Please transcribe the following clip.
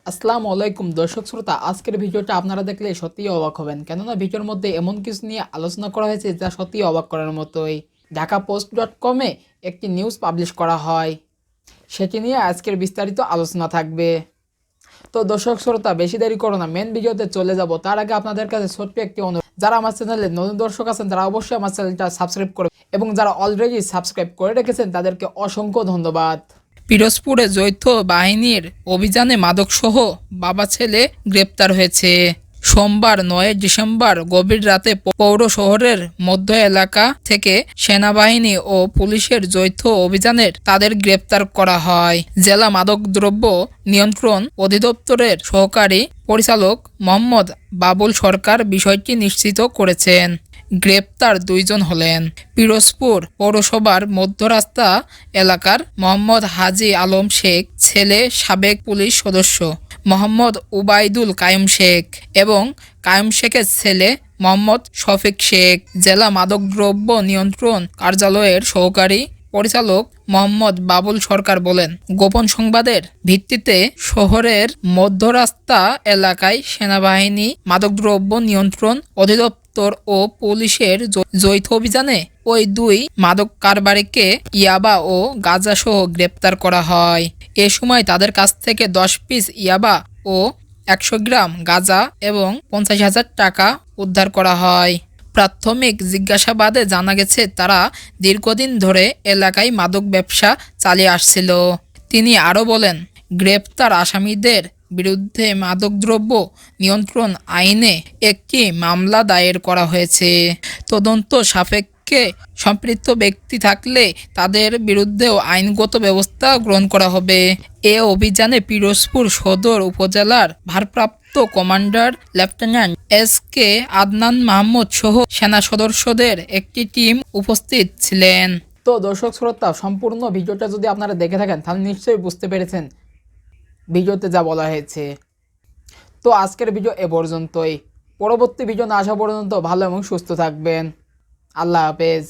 আসসালামু আলাইকুম দর্শক শ্রোতা, আজকের ভিডিওটা আপনারা দেখলে সত্যিই অবাক হবেন, কেননা ভিডিওর মধ্যে এমন কিছু নিয়ে আলোচনা করা হয়েছে যা সত্যিই অবাক করার মতোই। ঢাকাপোস্ট.কমে একটি নিউজ পাবলিশ করা হয়, সেটি নিয়ে আজকের বিস্তারিত আলোচনা থাকবে। তো দর্শক শ্রোতা, বেশি দেরি করো না, মেন ভিডিওতে চলে যাব। তার আগে আপনাদের কাছে ছোট্ট একটি অনুরোধ, যারা আমার চ্যানেলে নতুন দর্শক আছেন তারা অবশ্যই আমার চ্যানেলটা সাবস্ক্রাইব করবেন, এবং যারা অলরেডি সাবস্ক্রাইব করে রেখেছেন তাদেরকে অসংখ্য ধন্যবাদ। পিরোজপুরে যৌথ বাহিনীর অভিযানে মাদকসহ বাবা ছেলে গ্রেপ্তার হয়েছে। সোমবার ৯ ডিসেম্বর গভীর রাতে পৌর শহরের মধ্য এলাকা থেকে সেনাবাহিনী ও পুলিশের যৌথ অভিযানের তাদের গ্রেপ্তার করা হয়। জেলা মাদকদ্রব্য নিয়ন্ত্রণ অধিদপ্তরের সহকারী পরিচালক মোহাম্মদ বাবুল সরকার বিষয়টি নিশ্চিত করেছেন। গ্রেপ্তার দুইজন হলেন পিরোজপুর পৌরসভার মধ্যরাস্তা এলাকার মোহাম্মদ হাজি আলম শেখ, ছেলে সাবেক পুলিশ সদস্য মোহাম্মদ উবাইদুল কায়ুম শেখ, এবং কায়ুম শেখের ছেলে মোহাম্মদ শফিক শেখ। জেলা মাদকদ্রব্য নিয়ন্ত্রণ কার্যালয়ের সহকারী পরিচালক মোহাম্মদ বাবুল সরকার বলেন, গোপন সংবাদের ভিত্তিতে শহরের মধ্যরাস্তা এলাকায় সেনাবাহিনী, মাদকদ্রব্য নিয়ন্ত্রণ অধিদপ্তর ও পুলিশের যৌথ অভিযানে ওই দুই মাদক কারবারিকে ইয়াবা ও গাঁজাসহ গ্রেপ্তার করা হয়। এ সময় তাদের কাছ থেকে 10 পিস ইয়াবা ও 100 গ্রাম গাঁজা এবং 50,000 টাকা উদ্ধার করা হয়। প্রাথমিক জিজ্ঞাসাবাদে জানা গেছে, তারা দীর্ঘদিন ধরে এলাকায় মাদক ব্যবসা চালিয়ে আসছিল। তিনি আরও বলেন, গ্রেপ্তার আসামিদের বিরুদ্ধে মাদকদ্রব্য নিয়ন্ত্রণ আইনে একটি মামলা দায়ের করা হয়েছে। তদন্ত সাপেক্ষে সম্পৃক্ত ব্যক্তি থাকলে তাদের বিরুদ্ধেও আইনগত ব্যবস্থা গ্রহণ করা হবে। এ অভিযানে পিরোজপুর সদর উপজেলার ভারপ্রাপ্ত commander lieutenant S K Adnan Mahmud সহ সেনা সদস্যদের একটি টিম উপস্থিত ছিলেন। তো দর্শক শ্রোতা, সম্পূর্ণ ভিডিওটা যদি আপনারা দেখে থাকেন তাহলে নিশ্চয়ই বুঝতে পেরেছেন ভিডিওতে যা বলা হয়েছে। তো আজকের ভিডিও এ পর্যন্তই। পরবর্তী ভিডিও না আসা পর্যন্ত ভালো এবং সুস্থ থাকবেন। আল্লাহ হাফেজ।